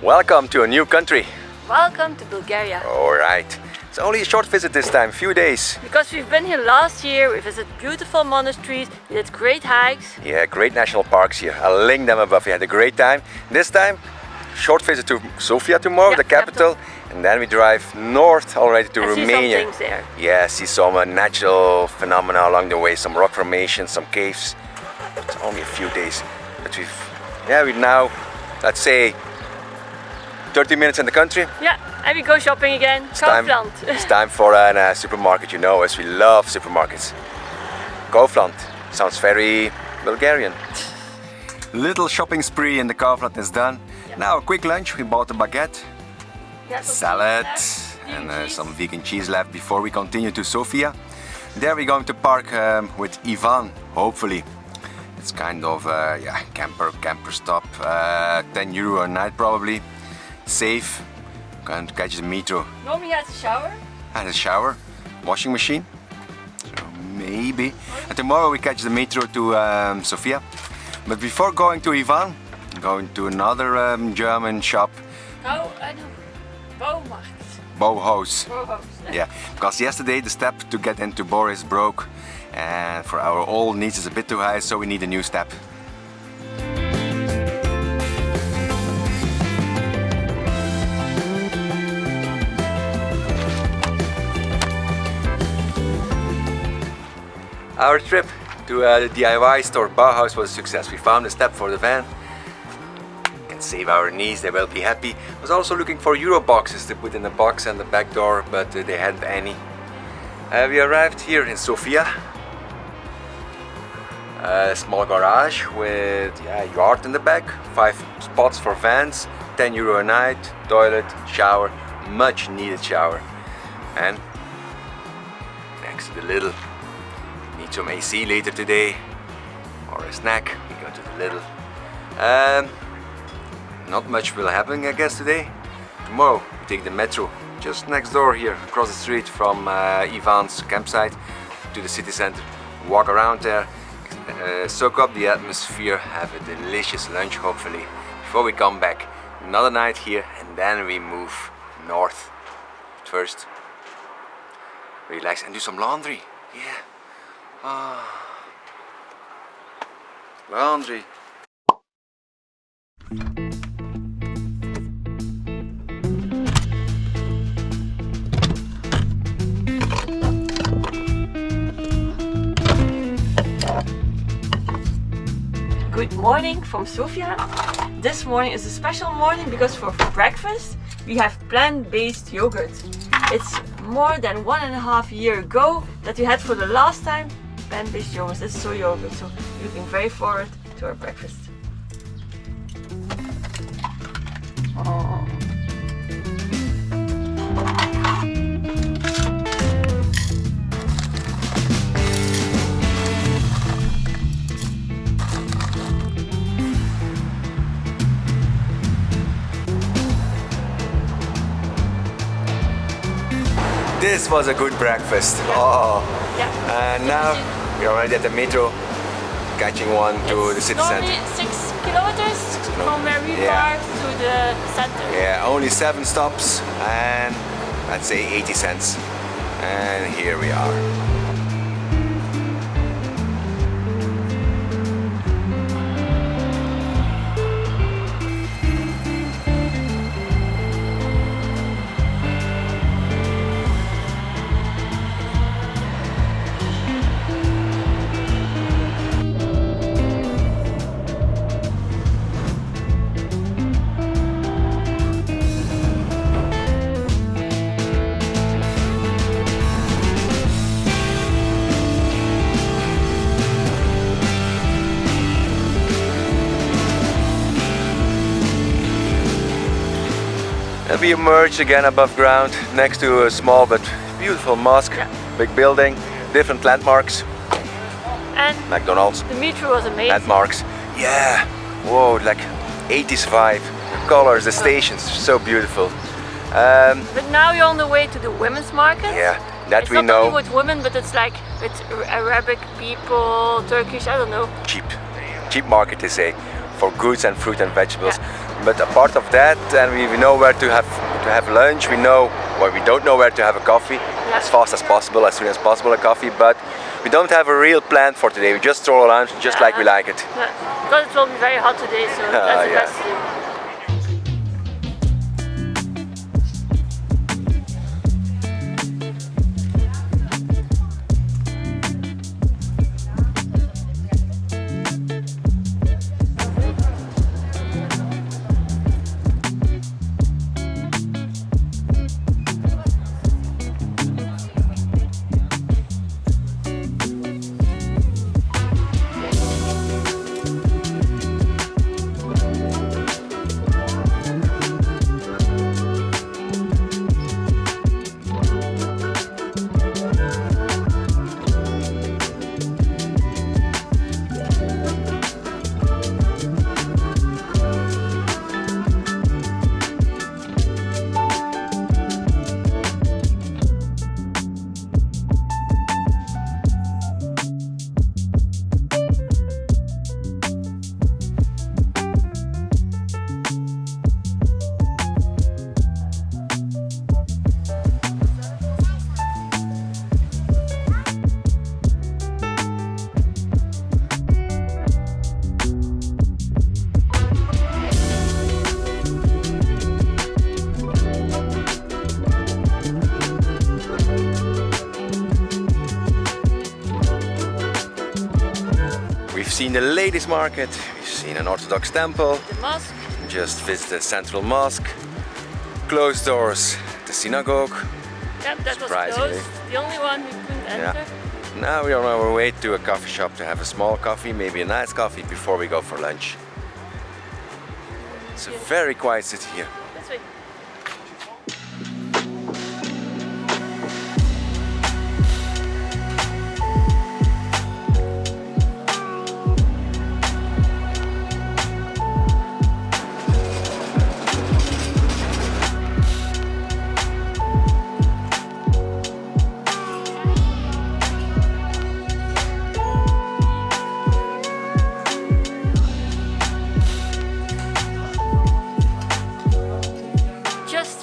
Welcome to a new country. Welcome to Bulgaria. Alright, it's only a short visit this time, few days. Because we've been here last year, we visited beautiful monasteries, we did great hikes. Yeah, great national parks here. I'll link them above. We had a great time. This time, short visit to Sofia tomorrow, Yeah, the capital. And then we drive north already to Romania. See some things there. Yeah, see some natural phenomena along the way, some rock formations, some caves. It's only a few days, but we now, let's say, 30 minutes in the country. Yeah, and we go shopping again. Kaufland. It's time for a supermarket, you know, as we love supermarkets. Kaufland sounds very Bulgarian. Little shopping spree in the Kaufland is done. Yeah. Now a quick lunch. We bought a baguette, salad, and some vegan cheese left before we continue to Sofia. There we're going to park with Ivan, hopefully. It's kind of camper stop. 10 euro a night probably. Safe. Going to catch the metro. Normally has a shower. And a shower, washing machine. So maybe. And tomorrow we catch the metro to Sofia. But before going to Ivan, going to another German shop. Oh, I know. Baumarkt. Bauhaus. Bauhaus. Yeah, because yesterday the step to get into Boris broke, and for our old needs it's a bit too high, so we need a new step. Our trip to the DIY store Bauhaus was a success. We found a step for the van. Can save our knees, they will be happy. I was also looking for Euro boxes to put in the box and the back door, but they hadn't any. We arrived here in Sofia. A small garage with yard in the back, 5 spots for vans, 10 euro a night, toilet, shower, much needed shower. And next to the little. Need some AC later today, or a snack. We go to the little. Not much will happen, I guess, today. Tomorrow we take the metro just next door here, across the street from Ivan's campsite to the city center. Walk around there, soak up the atmosphere, have a delicious lunch hopefully before we come back. Another night here, and then we move north. But first, relax and do some laundry. Yeah. Laundry. Good morning from Sofia. This morning is a special morning because for breakfast we have plant-based yogurt. It's more than 1.5 years ago that we had for the last time plant-based yogurt. This is soy yogurt, so looking very forward to our breakfast. Oh. This was a good breakfast. Oh. Yeah. And now we're already at the metro, catching one to the city center. It's 6 kilometers from where we park to the center. Yeah, only 7 stops and let's say 80 cents. And here we are. And we emerged again above ground next to a small but beautiful mosque, big building, different landmarks. And McDonald's. the metro was amazing. Landmarks. Yeah, whoa, like 80s vibe. The colors, the stations, so beautiful. But now you're on the way to the women's market. Yeah, that it's we not know. only with women, but it's like with Arabic people, Turkish, I don't know. Cheap market they say, for goods and fruit and vegetables. But apart of that, and we know where to have lunch. We know, well, we don't know where to have a coffee. As fast as possible, as soon as possible, a coffee. But we don't have a real plan for today. We just stroll around just like we like it. Yeah. Because it will be very hot today, so that's the best thing. We've seen the ladies' market, we've seen an Orthodox temple, The mosque. just visited the central mosque, closed doors, the synagogue. Yep, that was Surprisingly. closed. The only one we couldn't enter. Now we are on our way to a coffee shop to have a small coffee, maybe a nice coffee before we go for lunch. It's a very quiet city here. This way.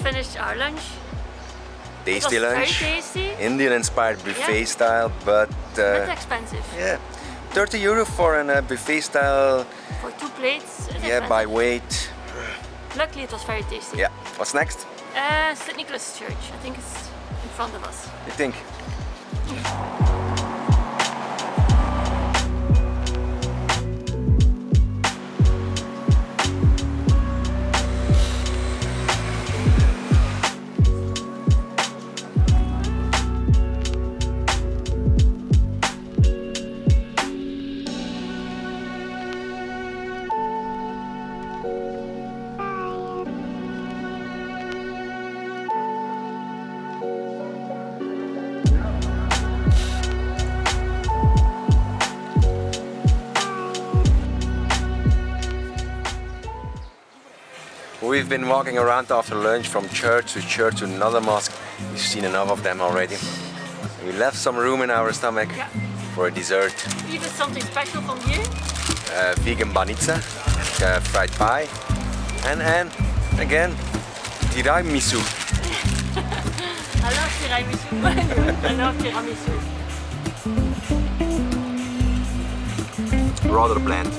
Finished our lunch. Tasty it was lunch, very tasty. Indian-inspired buffet style, but But expensive. yeah, 30 euro for a buffet style. For 2 plates. It's Yeah, by expensive. weight. Luckily, it was very tasty. Yeah. What's next? St. Nicholas Church. I think it's in front of us. You think? We've been walking around after lunch from church to another mosque. We've seen enough of them already. We left some room in our stomach for a dessert. Even something special from here. Vegan banitsa, fried pie, and again tiramisu. I love tiramisu. I love tiramisu. Rather bland.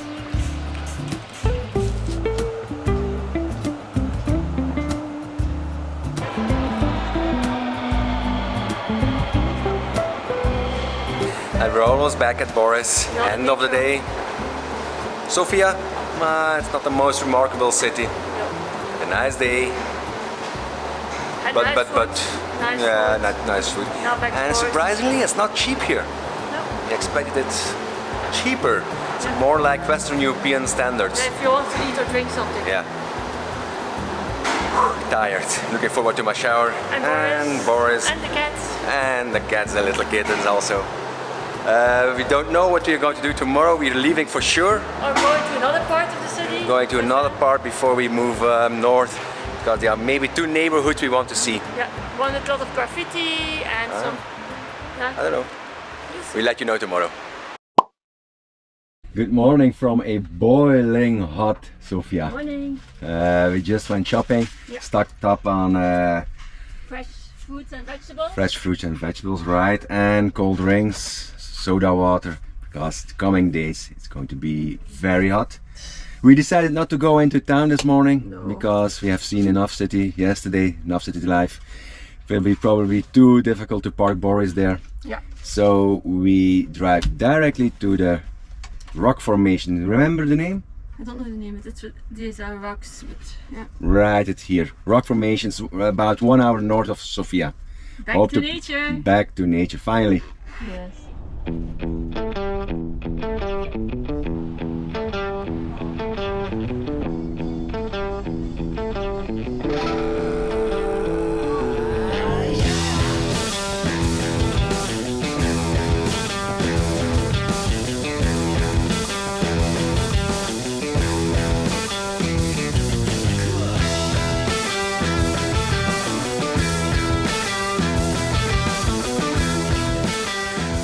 And we're almost back at Boris, end of the day. Sofia, it's not the most remarkable city. A nice day, but Nice yeah, food. not nice food. Now back to And Boris. surprisingly, it's not cheap here. No. We expected it cheaper. It's more like Western European standards. If you want to eat or drink something. Yeah. Tired. Looking forward to my shower. And Boris. And the cats. And the cats and little kittens also. We don't know what we're going to do tomorrow. We're leaving for sure. Or going to another part of the city. Going to another part before we move north. Because there are maybe 2 neighborhoods we want to see. Yeah, one with a lot of graffiti and some. Yeah. I don't know. We'll see. We'll let you know tomorrow. Good morning from a boiling hot Sofia. Morning. We just went shopping, stocked up on Fresh fruits and vegetables. fresh fruits and vegetables, right? And cold drinks, soda water, because the coming days it's going to be very hot. We decided not to go into town this morning because we have seen enough city yesterday, enough city life. It will be probably too difficult to park Boris there. Yeah. So we drive directly to the rock formation. Remember the name? I don't know the name. These are rocks, but yeah. Right, it's here. Rock formations about 1 hour north of Sofia. Back to nature. Back to nature, finally. Yes.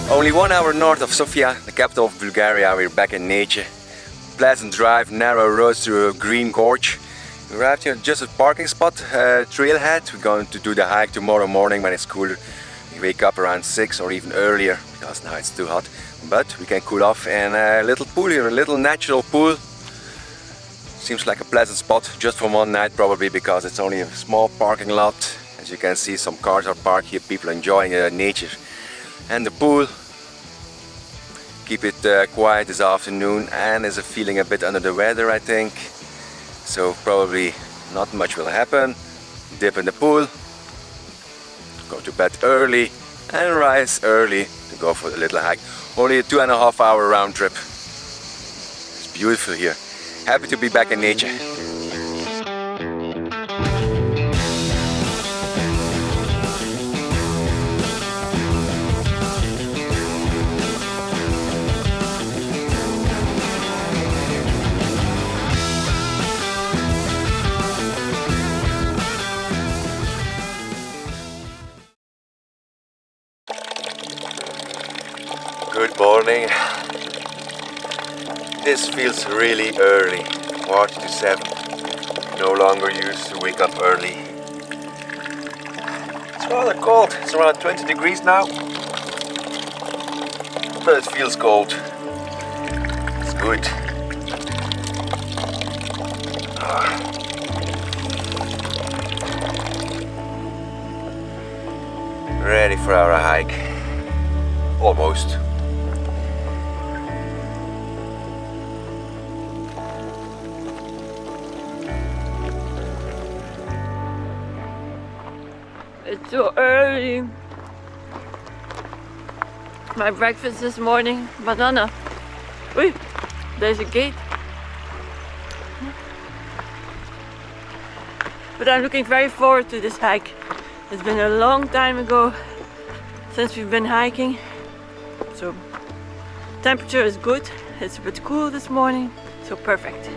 Only 1 hour north of Sofia, the capital of Bulgaria. We're back in nature. Pleasant drive, narrow roads through a green gorge. We arrived here just at parking spot, trailhead. We're going to do the hike tomorrow morning when it's cooler. We wake up around 6 or even earlier because now it's too hot. But we can cool off in a little pool here, a little natural pool. Seems like a pleasant spot just for one night probably because it's only a small parking lot. As you can see, some cars are parked here, people enjoying nature. And the pool, keep it quiet this afternoon, and is feeling a bit under the weather, I think. So probably not much will happen. Dip in the pool, go to bed early and rise early to go for a little hike. Only a 2.5 hour round trip. It's beautiful here. Happy to be back in nature. Good morning. This feels really early, 6:45. No longer used to wake up early. It's rather cold. It's around 20 degrees now, but it feels cold. It's good. Ready for our hike. Almost. It's so early. My breakfast this morning, banana. Wait, there's a gate. But I'm looking very forward to this hike. It's been a long time ago since we've been hiking. So temperature is good. It's a bit cool this morning, so perfect.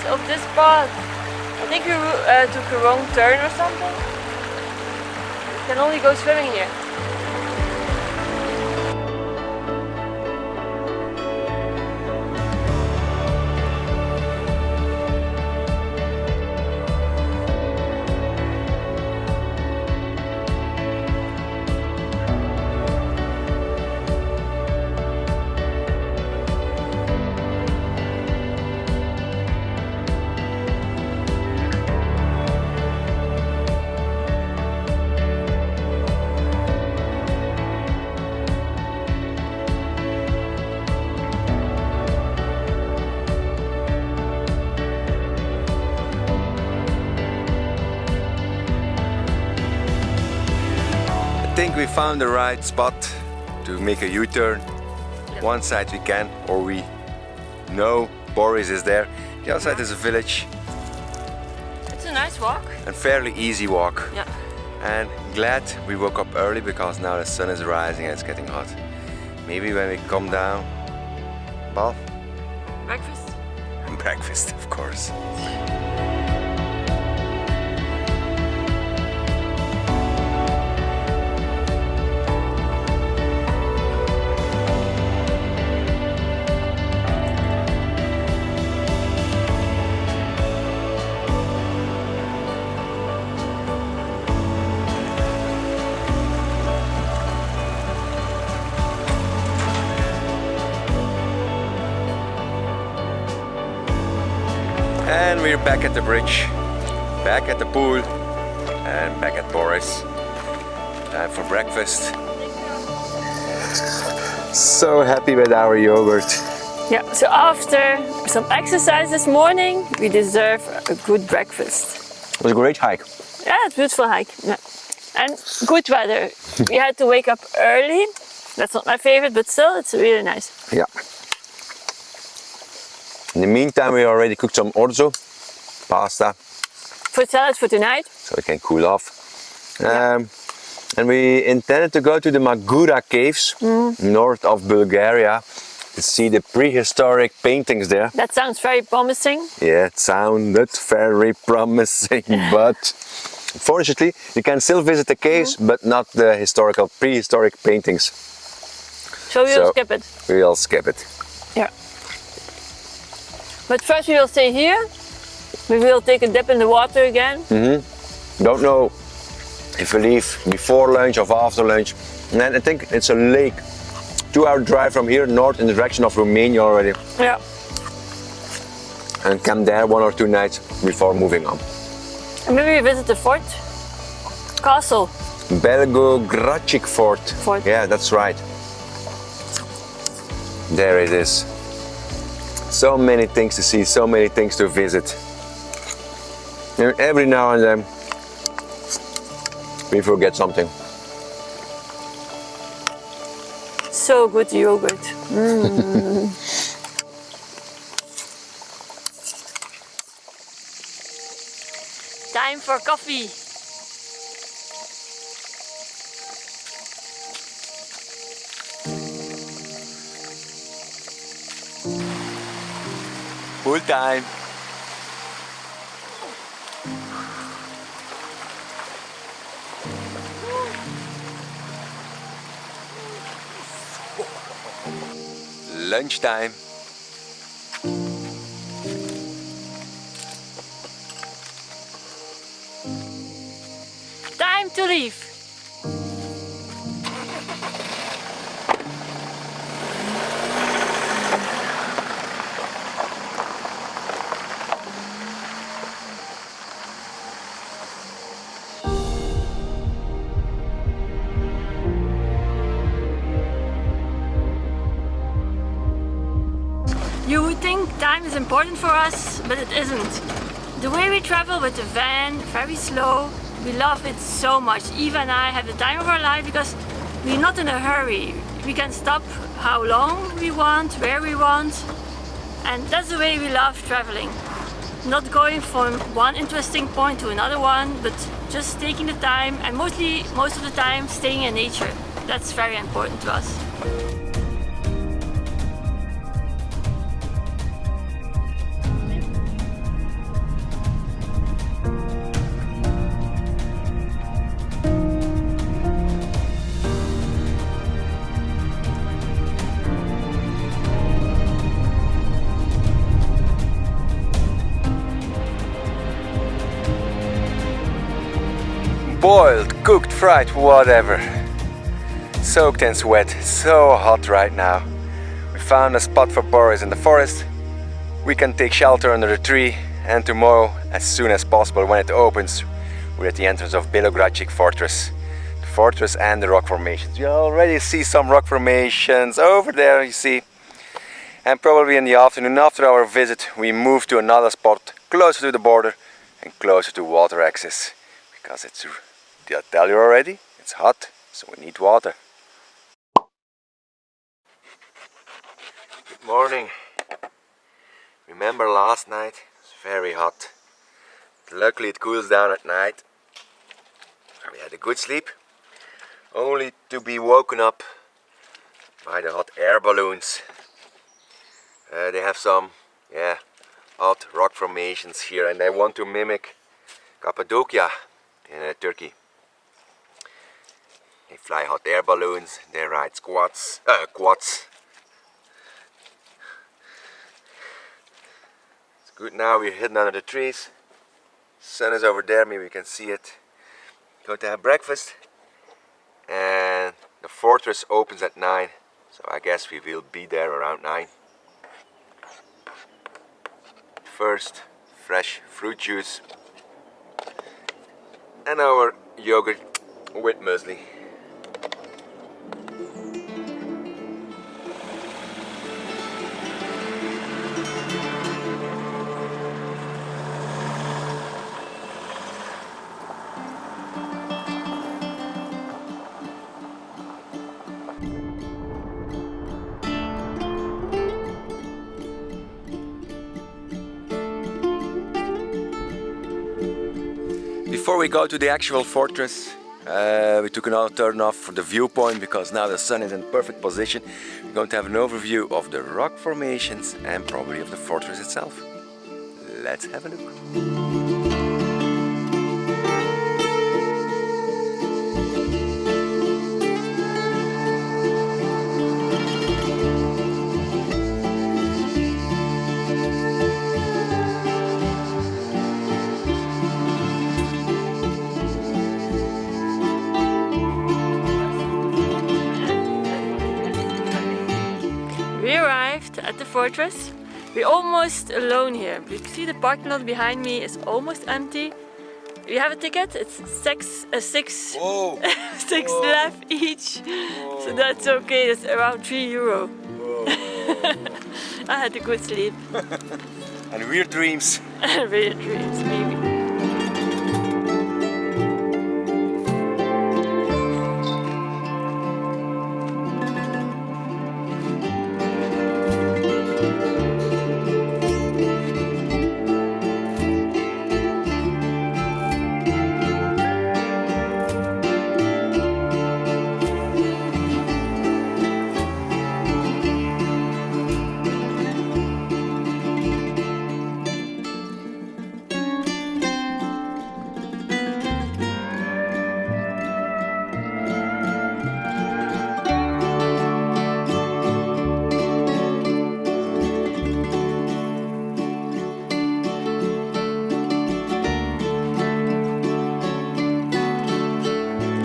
Of this path. I think we took a wrong turn or something. You can only go swimming here. think we found the right spot to make a U-turn. One side we can, or we know Boris is there. The other side is a village. It's a nice walk. And fairly easy walk. Yeah. And glad we woke up early because now the sun is rising and it's getting hot. Maybe when we come down, well, Breakfast? breakfast, of course. And we're back at the bridge, back at the pool, and back at Boris. Time for breakfast. So happy with our yogurt. Yeah, so after some exercise this morning, we deserve a good breakfast. It was a great hike. Yeah, it's a beautiful hike. Yeah. And good weather. We had to wake up early. That's not my favorite, but still, it's really nice. Yeah. In the meantime, we already cooked some orzo, pasta, For salad for tonight. so we can cool off. And we intended to go to the Magura caves, north of Bulgaria, to see the prehistoric paintings there. That sounds very promising. Yeah, it sounded very promising, but unfortunately, you can still visit the caves, but not the prehistoric paintings. So we'll skip it. We'll skip it. Yeah. But first we will stay here. We will take a dip in the water again. Don't know if we leave before lunch or after lunch. And then I think it's a lake. 2-hour drive from here north in the direction of Romania already. Yeah. And camp there 1 or 2 nights before moving on. And maybe we visit the fort. Castle. Belogradchik Fort. Yeah, that's right. There it is. So many things to see, so many things to visit. And every now and then we forget something. So good yogurt. Time for coffee. Full time. Lunchtime. Time to leave. You would think time is important for us, but it isn't. The way we travel with the van, very slow, we love it so much. Eva and I have the time of our life because we're not in a hurry. We can stop how long we want, where we want, and that's the way we love traveling. Not going from one interesting point to another one, but just taking the time and most of the time staying in nature. That's very important to us. Boiled, cooked, fried, whatever. Soaked in sweat, so hot right now. We found a spot for Boris in the forest. We can take shelter under a tree, and tomorrow, as soon as possible when it opens, we're at the entrance of Belogradchik Fortress. The fortress and the rock formations. You already see some rock formations over there, you see. And probably in the afternoon after our visit, we move to another spot closer to the border and closer to water access. Because it's, did I tell you already? It's hot, so we need water. Good morning. Remember last night? It was very hot. Luckily it cools down at night. We had a good sleep, only to be woken up by the hot air balloons. They have some hot rock formations here, and they want to mimic Cappadocia in Turkey. They fly hot air balloons, they ride quads. It's good now, we're hidden under the trees. Sun is over there, maybe we can see it. Going to have breakfast, and the fortress opens at 9, so I guess we will be there around 9. First, fresh fruit juice and our yogurt with muesli. Before we go to the actual fortress, we took another turn off for the viewpoint because now the sun is in perfect position. We're going to have an overview of the rock formations and probably of the fortress itself. Let's have a look. We arrived at the fortress. We're almost alone here. You see the parking lot behind me is almost empty. We have a ticket. It's six Whoa. six Whoa. left each. Whoa. So that's okay. It's around €3. I had a good sleep. And weird dreams. Weird dreams, maybe.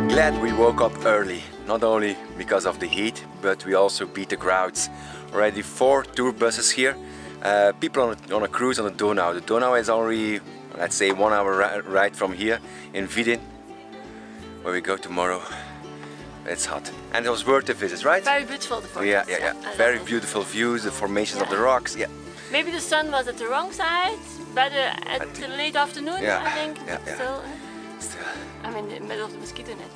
Glad we woke up early, not only because of the heat, but we also beat the crowds. Already 4 tour buses here, people on a cruise on the Donau. The Donau is only, let's say, 1 hour ride from here in Vidin, where we go tomorrow. It's hot, and it was worth the visit, right? Very beautiful, the fortress. Yeah. Very beautiful views, the formations of the rocks. Yeah. Maybe the sun was at the wrong side, better at the late afternoon, I think. Yeah. Still, Still. I'm in the middle of the mosquito net.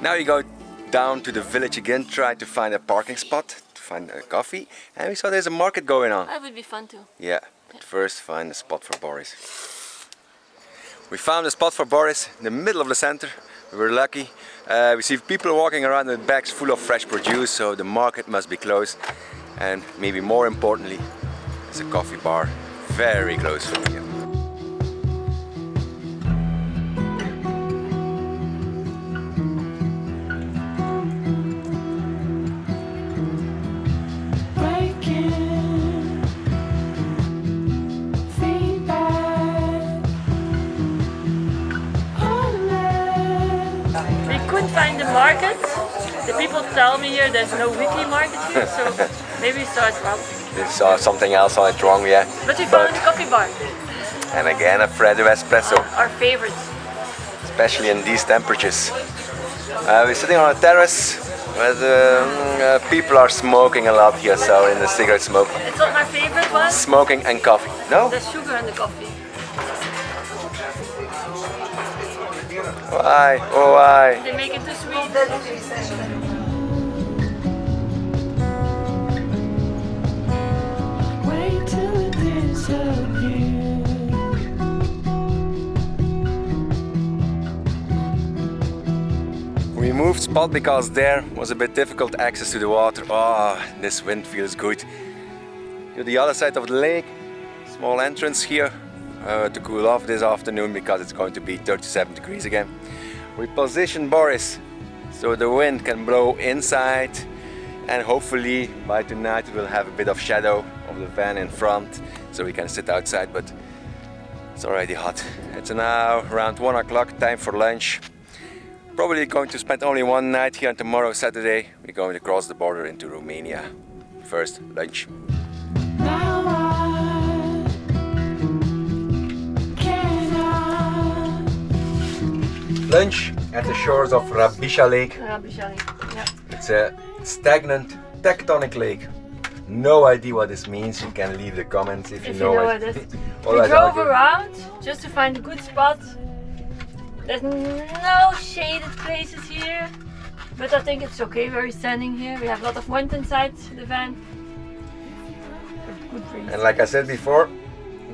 Now you go down to the village again, try to find a parking spot, to find a coffee, and we saw there's a market going on. That would be fun too. Yeah, but first find a spot for Boris. We found a spot for Boris in the middle of the center. We were lucky. We see people walking around with bags full of fresh produce, so the market must be closed. And maybe more importantly, there's a coffee bar very close from here. Find the market. The people tell me here there's no weekly market here, so maybe we saw it wrong. We saw something else on it wrong, yeah. But we found a coffee bar. And again a Freddo espresso. Our favorite. Especially in these temperatures. We're sitting on a terrace where people are smoking a lot here, so in the cigarette smoke. It's not my favorite one. Smoking and coffee. No? There's sugar in the coffee. Why? Oh, why? They make it too sweet. Wait till it disappears. We moved spot because there was a bit difficult access to the water. Oh, this wind feels good. To the other side of the lake, small entrance here to cool off this afternoon because it's going to be 37 degrees again. We position Boris so the wind can blow inside, and hopefully by tonight we'll have a bit of shadow of the van in front so we can sit outside, but it's already hot. It's now around 1 o'clock, time for lunch. Probably going to spend only one night here, and tomorrow, Saturday, we're going to cross the border into Romania. First, lunch. Now I cannot. Lunch at the shores of Rabisha Lake. Yeah. It's a stagnant tectonic lake. No idea what this means. You can leave the comments if you know what it. it is. We Otherwise, drove I'll go- around just to find a good spot. There's no shaded places here, but I think it's okay where we're standing here. We have a lot of wind inside the van. Good breeze. And like I said before,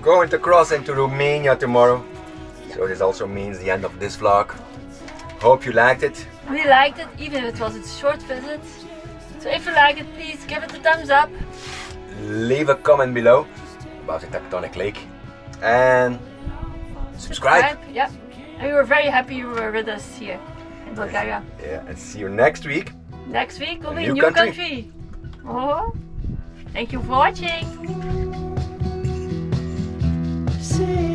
going to cross into Romania tomorrow. So this also means the end of this vlog. Hope you liked it. We liked it, even if it was a short visit. So if you like it, please give it a thumbs up. Leave a comment below about the tectonic lake and subscribe. Yeah. And we were very happy you were with us here in Bulgaria. Yeah, and see you next week. Next week will A be new a new country. country. Oh, thank you for watching. See